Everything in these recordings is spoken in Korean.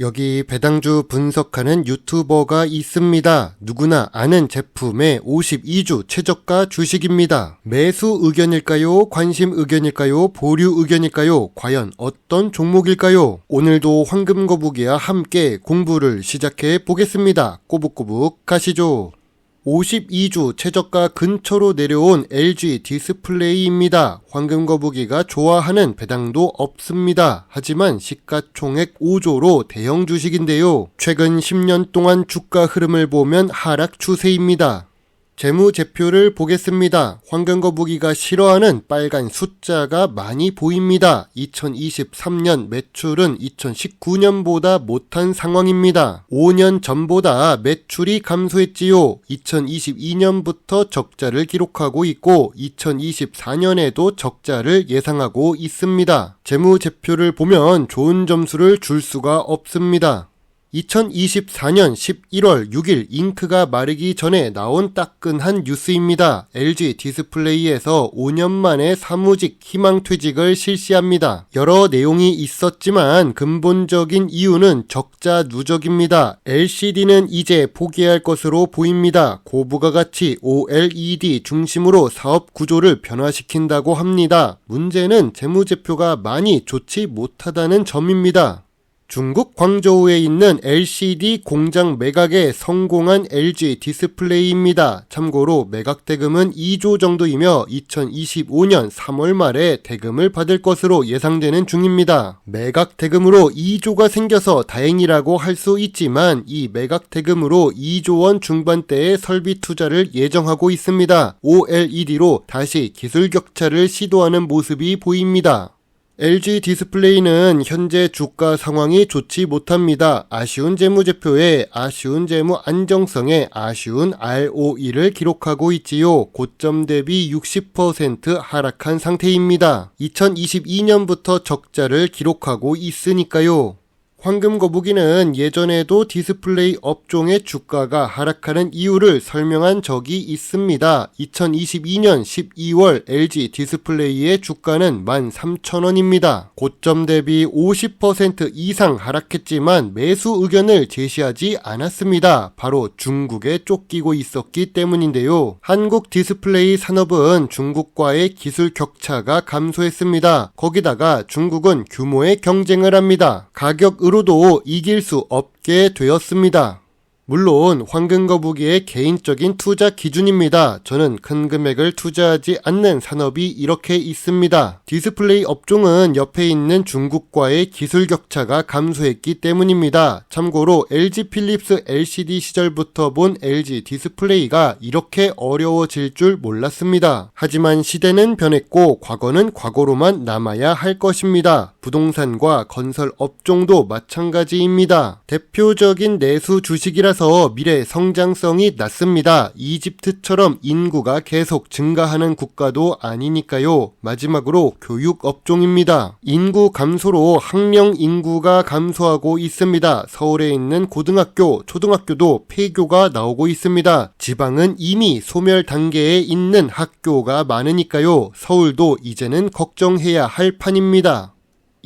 여기 배당주 분석하는 유튜버가 있습니다. 누구나 아는 제품의 52주 최저가 주식입니다. 매수 의견일까요? 관심 의견일까요? 보류 의견일까요? 과연 어떤 종목일까요? 오늘도 황금거북이와 함께 공부를 시작해 보겠습니다. 꼬북꼬북 가시죠. 52주 최저가 근처로 내려온 LG 디스플레이입니다. 황금거북이가 좋아하는 배당도 없습니다. 하지만 시가총액 5조로 대형 주식인데요. 최근 10년 동안 주가 흐름을 보면 하락 추세입니다. 재무제표를 보겠습니다. 황금거북이가 싫어하는 빨간 숫자가 많이 보입니다. 2023년 매출은 2019년보다 못한 상황입니다. 5년 전보다 매출이 감소했지요. 2022년부터 적자를 기록하고 있고 2024년에도 적자를 예상하고 있습니다. 재무제표를 보면 좋은 점수를 줄 수가 없습니다. 2024년 11월 6일 잉크가 마르기 전에 나온 따끈한 뉴스입니다. LG 디스플레이에서 5년 만에 사무직 희망퇴직을 실시합니다. 여러 내용이 있었지만 근본적인 이유는 적자 누적입니다. LCD는 이제 포기할 것으로 보입니다. 고부가가치 OLED 중심으로 사업 구조를 변화시킨다고 합니다. 문제는 재무제표가 많이 좋지 못하다는 점입니다. 중국 광저우에 있는 LCD 공장 매각에 성공한 LG 디스플레이입니다. 참고로 매각 대금은 2조 정도이며 2025년 3월 말에 대금을 받을 것으로 예상되는 중입니다. 매각 대금으로 2조가 생겨서 다행이라고 할 수 있지만 이 매각 대금으로 2조 원 중반대의 설비 투자를 예정하고 있습니다. OLED로 다시 기술 격차를 시도하는 모습이 보입니다. LG 디스플레이는 현재 주가 상황이 좋지 못합니다. 아쉬운 재무제표에 아쉬운 재무 안정성에 아쉬운 ROE를 기록하고 있지요. 고점 대비 60% 하락한 상태입니다. 2022년부터 적자를 기록하고 있으니까요. 황금거북이는 예전에도 디스플레이 업종의 주가가 하락하는 이유를 설명한 적이 있습니다. 2022년 12월 LG 디스플레이의 주가는 13,000원입니다. 고점 대비 50% 이상 하락했지만 매수 의견을 제시하지 않았습니다. 바로 중국에 쫓기고 있었기 때문인데요. 한국 디스플레이 산업은 중국과의 기술 격차가 감소했습니다. 거기다가 중국은 규모의 경쟁을 합니다. 가격으로도 이길 수 없게 되었습니다. 물론 황금거북이의 개인적인 투자 기준입니다. 저는 큰 금액을 투자하지 않는 산업이 이렇게 있습니다. 디스플레이 업종은 옆에 있는 중국과의 기술 격차가 감소했기 때문입니다. 참고로 LG 필립스 LCD 시절부터 본 LG 디스플레이가 이렇게 어려워질 줄 몰랐습니다. 하지만 시대는 변했고 과거는 과거로만 남아야 할 것입니다. 부동산과 건설 업종도 마찬가지입니다. 대표적인 내수 주식이라서 미래 성장성이 낮습니다. 이집트처럼 인구가 계속 증가하는 국가도 아니니까요. 마지막으로 교육 업종입니다. 인구 감소로 학령 인구가 감소하고 있습니다. 서울에 있는 고등학교, 초등학교도 폐교가 나오고 있습니다. 지방은 이미 소멸 단계에 있는 학교가 많으니까요. 서울도 이제는 걱정해야 할 판입니다.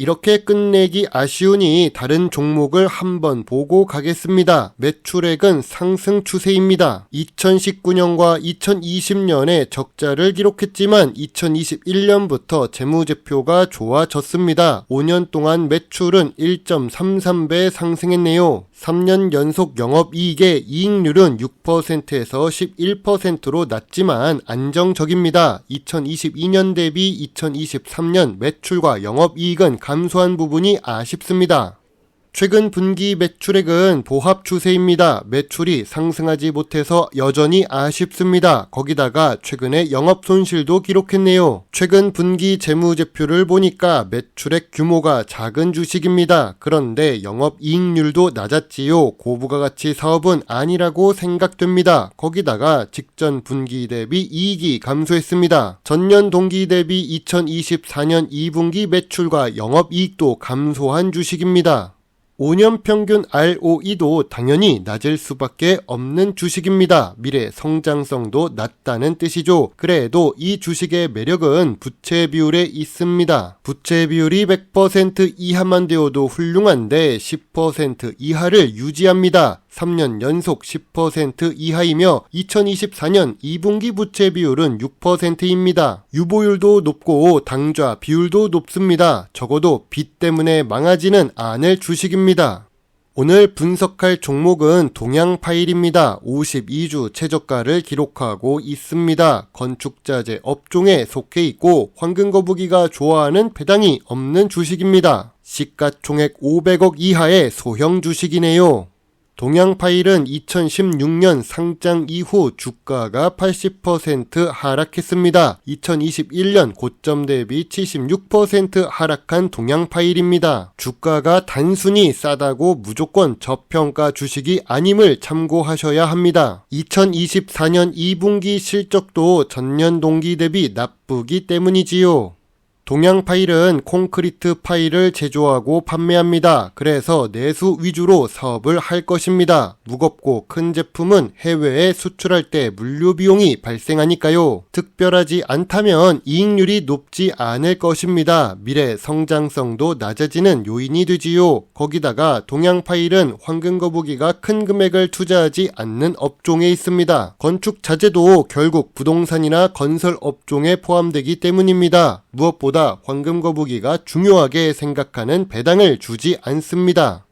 이렇게 끝내기 아쉬우니 다른 종목을 한번 보고 가겠습니다. 매출액은 상승 추세입니다. 2019년과 2020년에 적자를 기록했지만 2021년부터 재무제표가 좋아졌습니다. 5년 동안 매출은 1.33배 상승했네요. 3년 연속 영업이익의 이익률은 6%에서 11%로 낮지만 안정적입니다. 2022년 대비 2023년 매출과 영업이익은 감소한 부분이 아쉽습니다. 최근 분기 매출액은 보합 추세입니다. 매출이 상승하지 못해서 여전히 아쉽습니다. 거기다가 최근에 영업 손실도 기록했네요. 최근 분기 재무제표를 보니까 매출액 규모가 작은 주식입니다. 그런데 영업이익률도 낮았지요. 고부가가치 사업은 아니라고 생각됩니다. 거기다가 직전 분기 대비 이익이 감소했습니다. 전년 동기 대비 2024년 2분기 매출과 영업이익도 감소한 주식입니다. 5년 평균 ROE도 당연히 낮을 수밖에 없는 주식입니다. 미래 성장성도 낮다는 뜻이죠. 그래도 이 주식의 매력은 부채 비율에 있습니다. 부채 비율이 100% 이하만 되어도 훌륭한데 10% 이하를 유지합니다. 3년 연속 10% 이하이며 2024년 2분기 부채 비율은 6%입니다. 유보율도 높고 당좌 비율도 높습니다. 적어도 빚 때문에 망하지는 않을 주식입니다. 오늘 분석할 종목은 동양파일입니다. 52주 최저가를 기록하고 있습니다. 건축자재 업종에 속해 있고 황금거북이가 좋아하는 배당이 없는 주식입니다. 시가총액 500억 이하의 소형 주식이네요. 동양파일은 2016년 상장 이후 주가가 80% 하락했습니다. 2021년 고점 대비 76% 하락한 동양파일입니다. 주가가 단순히 싸다고 무조건 저평가 주식이 아님을 참고하셔야 합니다. 2024년 2분기 실적도 전년 동기 대비 나쁘기 때문이지요. 동양파일은 콘크리트 파일을 제조하고 판매합니다. 그래서 내수 위주로 사업을 할 것입니다. 무겁고 큰 제품은 해외에 수출할 때 물류 비용이 발생하니까요. 특별하지 않다면 이익률이 높지 않을 것입니다. 미래 성장성도 낮아지는 요인이 되지요. 거기다가 동양파일은 황금거북이가 큰 금액을 투자하지 않는 업종에 있습니다. 건축 자재도 결국 부동산이나 건설 업종에 포함되기 때문입니다. 무엇보다 황금거북이가 중요하게 생각하는 배당을 주지 않습니다.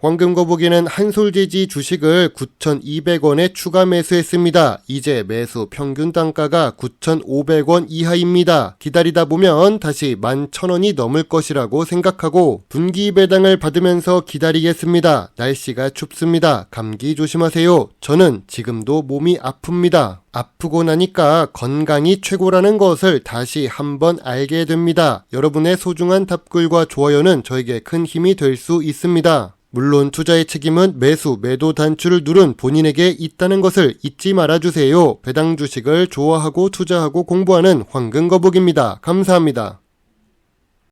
황금거북이는 한솔재지 주식을 9,200원에 추가 매수했습니다. 이제 매수 평균 단가가 9,500원 이하입니다. 기다리다 보면 다시 11,000원이 넘을 것이라고 생각하고 분기 배당을 받으면서 기다리겠습니다. 날씨가 춥습니다. 감기 조심하세요. 저는 지금도 몸이 아픕니다. 아프고 나니까 건강이 최고라는 것을 다시 한번 알게 됩니다. 여러분의 소중한 답글과 좋아요는 저에게 큰 힘이 될 수 있습니다. 물론 투자의 책임은 매수, 매도 단추를 누른 본인에게 있다는 것을 잊지 말아주세요. 배당 주식을 좋아하고 투자하고 공부하는 황금거북입니다. 감사합니다.